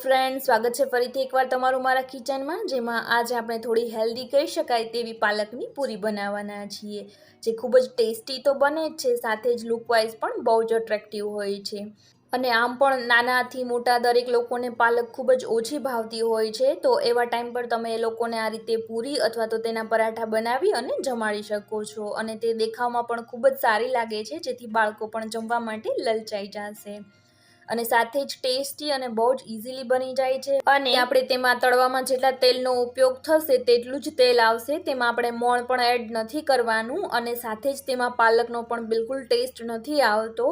Friend, સ્વાગત છે ફરીથી એકવાર તમારું મારા કિચનમાં, જેમાં આજે આપણે થોડી હેલ્ધી કહી શકાય તેવી પાલકની પૂરી બનાવવાના છીએ, જે ખૂબ જ ટેસ્ટી તો બને જ છે, સાથે જ લુકવાઇઝ પણ બહુ જ અટ્રેક્ટિવ હોય છે. અને આમ પણ નાનાથી મોટા દરેક લોકોને પાલક ખૂબ જ ઓછી ભાવતી હોય છે, તો એવા ટાઈમ પર તમે એ લોકોને આ રીતે પૂરી અથવા તો તેના પરાઠા બનાવી અને જમાડી શકો છો. અને તે દેખાવમાં પણ ખૂબ જ સારી લાગે છે, જેથી બાળકો પણ જમવા માટે લલચાઈ જશે. અને સાથે જ ટેસ્ટી અને બહુ જ ઇઝીલી બની જાય છે. અને આપણે તેમાં તળવામાં જેટલા તેલનો ઉપયોગ થશે તેટલું જ તેલ આવશે, તેમાં આપણે મોણ પણ એડ નથી કરવાનું, અને સાથે જ તેમાં પાલકનો પણ બિલકુલ ટેસ્ટ નથી આવતો.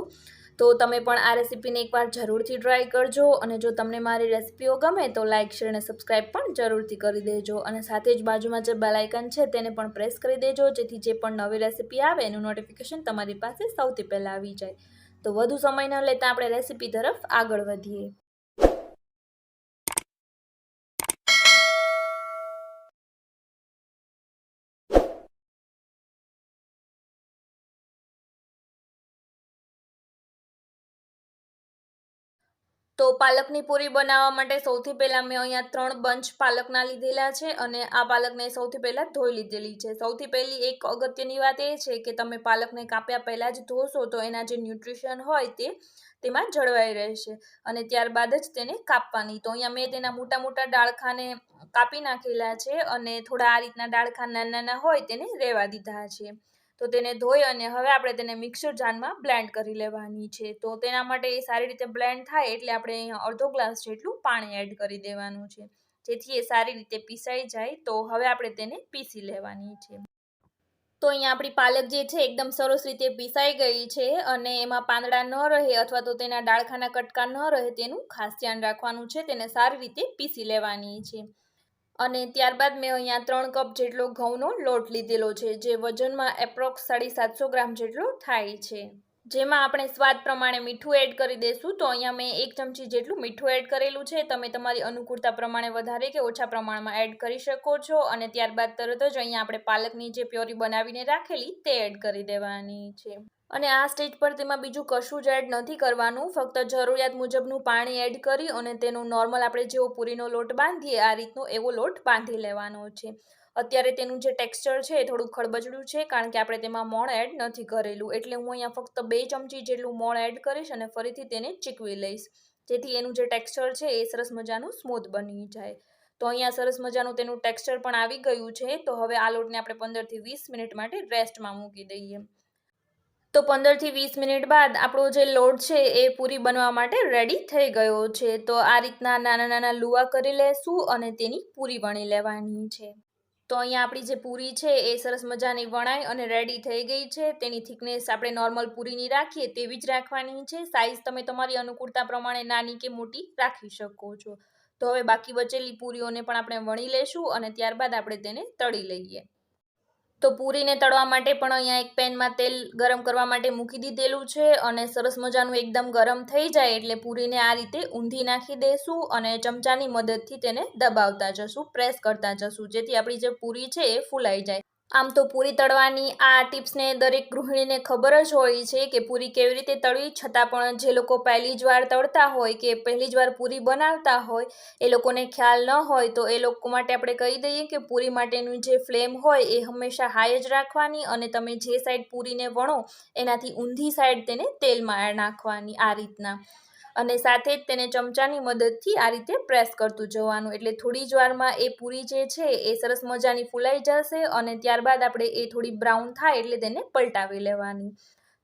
તો તમે પણ આ રેસીપીને એકવાર જરૂરથી ટ્રાય કરજો. અને જો તમને મારી રેસીપીઓ ગમે તો લાઇક, શેર અને સબસ્ક્રાઈબ પણ જરૂરથી કરી દેજો. અને સાથે જ બાજુમાં જે બેલ આઇકન છે તેને પણ પ્રેસ કરી દેજો, જેથી જે પણ નવી રેસીપી આવે એનું નોટિફિકેશન તમારી પાસે સૌથી પહેલાં આવી જાય. તો વધુ સમય ન લેતા આપણે રેસીપી તરફ આગળ વધીએ. તો પાલકની પૂરી બનાવવા માટે સૌથી પહેલાં મેં અહીંયા 3 બંચ પાલકના લીધેલા છે, અને આ પાલકને સૌથી પહેલાં ધોઈ લીધેલી છે. સૌથી પહેલી એક અગત્યની વાત એ છે કે તમે પાલકને કાપ્યા પહેલાં જ ધોશો તો એના જે ન્યુટ્રિશન હોય તેમાં જળવાઈ રહેશે, અને ત્યારબાદ જ તેને કાપવાની. તો અહીંયા મેં તેના મોટા મોટા ડાળખાને કાપી નાખેલા છે, અને થોડા આ રીતના ડાળખા નાના નાના હોય તેને રહેવા દીધા છે. તો તેને ધોઈ અને હવે આપણે તેને મિક્સર જારમાં બ્લેન્ડ કરી લેવાની છે. તો તેના માટે સારી રીતે બ્લેન્ડ થાય એટલે આપણે અહીંયા અડધો ગ્લાસ જેટલું પાણી એડ કરી દેવાનું છે, જેથી એ સારી રીતે પીસાઈ જાય. તો હવે આપણે તેને પીસી લેવાની છે. તો અહીંયા આપણી પાલક જે છે એકદમ સરસ રીતે પીસાઈ ગઈ છે, અને એમાં પાંદડા ન રહે અથવા તો તેના ડાળખાના કટકા ન રહે તેનું ખાસ ધ્યાન રાખવાનું છે. તેને સારી રીતે પીસી લેવાની છે. અને ત્યારબાદ મેં અહીંયા 3 કપ જેટલો ઘઉંનો લોટ લીધેલો છે, જે વજનમાં એપ્રોક્સ 750 ગ્રામ જેટલો થાય છે. જેમાં આપણે સ્વાદ પ્રમાણે મીઠું એડ કરી દઈશું. તો અહીંયા મેં 1 ચમચી જેટલું મીઠું એડ કરેલું છે. તમે તમારી અનુકૂળતા પ્રમાણે વધારે કે ઓછા પ્રમાણમાં એડ કરી શકો છો. અને ત્યારબાદ તરત જ અહીંયા આપણે પાલકની જે પ્યોરી બનાવીને રાખેલી તે એડ કરી દેવાની છે. અને આ સ્ટેજ પર તેમાં બીજું કશું જ એડ નથી કરવાનું, ફક્ત જરૂરિયાત મુજબનું પાણી એડ કરી અને તેનું નોર્મલ આપણે જેવો પૂરીનો લોટ બાંધીએ આ રીતનો એવો લોટ બાંધી લેવાનો છે. અત્યારે તેનું જે ટેક્સચર છે એ થોડું ખળબચડું છે, કારણ કે આપણે તેમાં મોણ એડ નથી કરેલું, એટલે હું અહીંયા ફક્ત 2 ચમચી જેટલું મોણ એડ કરીશ અને ફરીથી તેને ચીકવી લઈશ, જેથી એનું જે ટેક્સચર છે એ સરસ મજાનું સ્મૂથ બની જાય. તો અહીંયા સરસ મજાનું તેનું ટેક્સચર પણ આવી ગયું છે. તો હવે આ લોટને આપણે 15 થી 20 મિનિટ માટે રેસ્ટમાં મૂકી દઈએ. તો 15 થી 20 મિનિટ બાદ આપણો જે લોટ છે એ પૂરી બનવા માટે રેડી થઈ ગયો છે. તો આ રીતના નાના નાના લુવા કરી લેશું અને તેની પૂરી વણી લેવાની છે. તો અહીંયા આપણી જે પૂરી છે એ સરસ મજાની વણાઈ અને રેડી થઈ ગઈ છે. તેની થિકનેસ આપણે નોર્મલ પૂરીની રાખીએ તેવી જ રાખવાની છે. સાઇઝ તમે તમારી અનુકૂળતા પ્રમાણે નાની કે મોટી રાખી શકો છો. તો હવે બાકી બચેલી પૂરીઓને પણ આપણે વણી લેશું અને ત્યારબાદ આપણે તેને તળી લઈએ. તો પૂરીને તળવા માટે પણ અહીંયા એક પેનમાં તેલ ગરમ કરવા માટે મૂકી દીધેલું છે, અને સરસ મજાનું એકદમ ગરમ થઈ જાય એટલે પૂરીને આ રીતે ઊંધી નાખી દઈશું અને ચમચાની મદદથી તેને દબાવતા જશું, પ્રેસ કરતા જશું, જેથી આપણી જે પૂરી છે એ ફૂલાઈ જાય. આમ તો પૂરી તળવાની આ ટિપ્સને દરેક ગૃહિણીને ખબર જ હોય છે કે પૂરી કેવી રીતે તળવી, છતાં પણ જે લોકો પહેલી જ વાર તળતા હોય કે પહેલી જ વાર પૂરી બનાવતા હોય એ લોકોને ખ્યાલ ન હોય, તો એ લોકો માટે આપણે કહી દઈએ કે પૂરી માટેનું જે ફ્લેમ હોય એ હંમેશા હાઈ જ રાખવાની, અને તમે જે સાઈડ પૂરીને વણો એનાથી ઊંધી સાઈડ તેને તેલમાં નાખવાની આ રીતના, અને સાથે જ તેને ચમચાની મદદથી આ રીતે પ્રેસ કરતું જવાનું, એટલે થોડી જ વારમાં એ પૂરી જે છે એ સરસ મજાની ફૂલાઈ જશે. અને ત્યારબાદ આપણે એ થોડી બ્રાઉન થાય એટલે તેને પલટાવી લેવાની.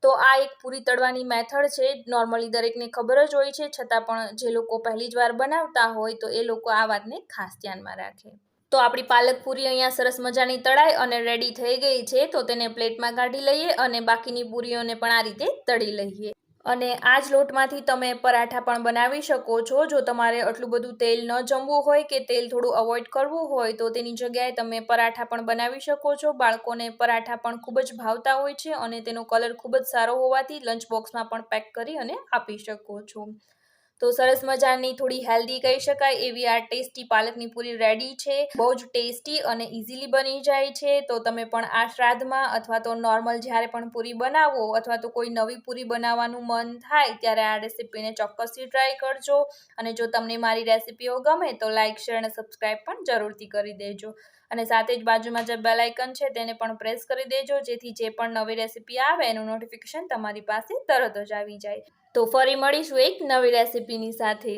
તો આ એક પૂરી તળવાની મેથડ છે, નોર્મલી દરેકને ખબર જ હોય છે, છતાં પણ જે લોકો પહેલી જ વાર બનાવતા હોય તો એ લોકો આ વાતને ખાસ ધ્યાનમાં રાખે. તો આપણી પાલક પૂરી અહીંયા સરસ મજાની તળાઈ અને રેડી થઈ ગઈ છે. તો તેને પ્લેટમાં કાઢી લઈએ અને બાકીની પૂરીઓને પણ આ રીતે તળી લઈએ. અને આ જ લોટમાંથી તમે પરાઠા પણ બનાવી શકો છો. જો તમારે આટલું બધું તેલ ન જમવું હોય કે તેલ થોડું અવોઇડ કરવું હોય તો તેની જગ્યાએ તમે પરાઠા પણ બનાવી શકો છો. બાળકોને પરાઠા પણ ખૂબ જ ભાવતા હોય છે, અને તેનો કલર ખૂબ જ સારો હોવાથી લંચ બોક્સમાં પણ પેક કરી અને આપી શકો છો. તો સરસ મજાની થોડી હેલ્ધી કહી શકાય એવી આ ટેસ્ટી પાલકની પૂરી રેડી છે. બહુ જ ટેસ્ટી અને ઇઝીલી બની જાય છે. તો તમે પણ આ શ્રાદ્ધમાં અથવા તો નોર્મલ જ્યારે પણ પૂરી બનાવો અથવા તો કોઈ નવી પૂરી બનાવવાનું મન થાય ત્યારે આ રેસીપીને ચોક્કસથી ટ્રાય કરજો. અને જો તમને મારી રેસીપીઓ ગમે તો લાઇક, શેર અને સબસ્ક્રાઈબ પણ જરૂરથી કરી દેજો. અને સાથે જ બાજુમાં જે બેલ આઇકન છે તેને પણ પ્રેસ કરી દેજો, જેથી જે પણ નવી રેસીપી આવે એનું નોટિફિકેશન તમારી પાસે તરત જ આવી જાય. તો ફરી મળીશું એક નવી રેસીપીની સાથે.